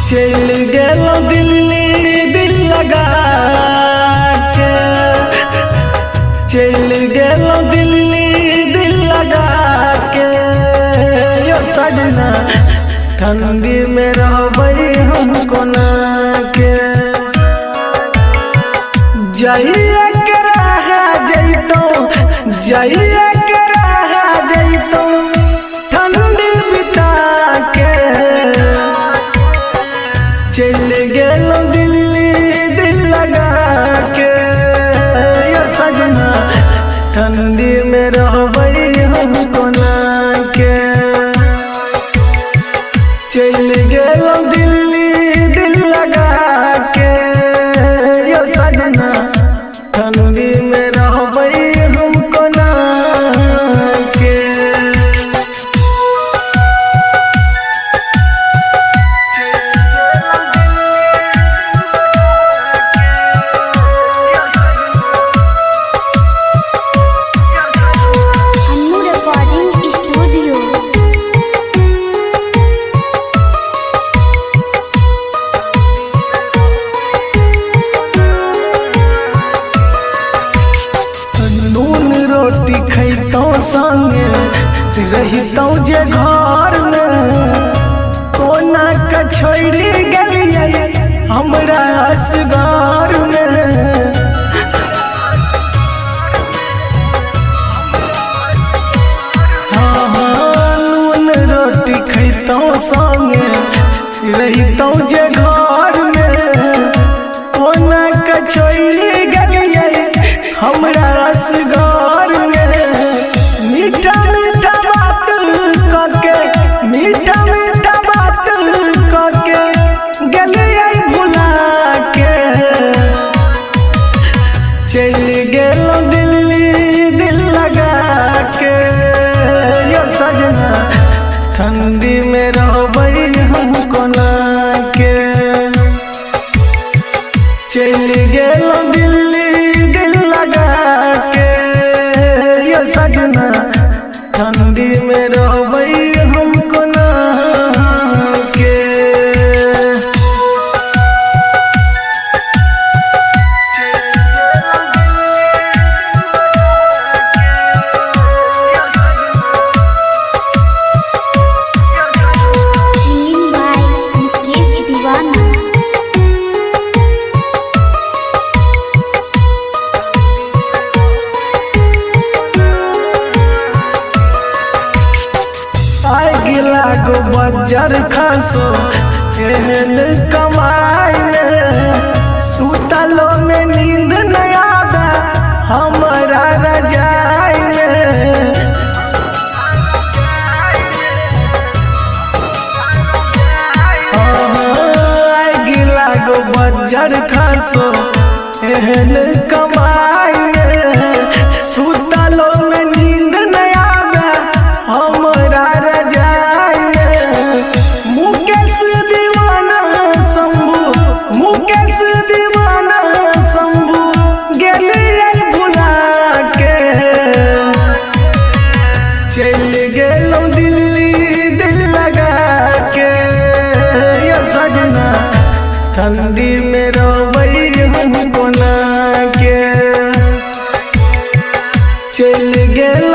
चल गेलो दिल्ली दिल लगा के, चल गेलो दिल्ली दिल लगा के। यो सजना ठंडी में रहबै हमको ना के, जाइए के रहा जैतो, जाइए के रहा जैतो ठंडी बिता के। चल गेलो दिल्ली दिल लगा के, यो सजना ठंडी में रहबै हमको ना के। चल गेलो दिल्ली दिल लगा के, यो सजना ठंडी में रहबै हमको ना के। Annu recording studio. नून रोटी खैतौ संगे रहितौ जे घर में, कोना के छोड़ी गेलियै हमरा असगार में। हाँ हाँ नून रोटी खैतौ संगे रहितौ जे घर में, कोना के छोड़ी गेलियै हमरा असगार में। मीठा मीठा बात करके, मीठा मीठा बात करके गेलियै भुला के। चल गेलो दिल्ली दिल लगा के, यो सजना ठंडी में रहबै हमको ना के। चल गेलो दिल्ली दिल लगा के, यो सजना ठंडी में रहबै हमको ना के। सिंगिंग बाय मुकेश दीवाना। आग लागो बज्जर खसो एहन कमाई में, सुतलो में नींद न आवे हमरा रजाई में। आग लागो बज्जर खसो एहन कमाई में, सुतलो में नींद न आवे हमरा रजाई में। मुकेश दीवाना शंभू, मुकेश दीवाना शंभू गेलियै भुला के। चल गेलो दिल्ली दिल लगा के, यो सजना ठंडी में रहबै हमको ना के। चल गेलो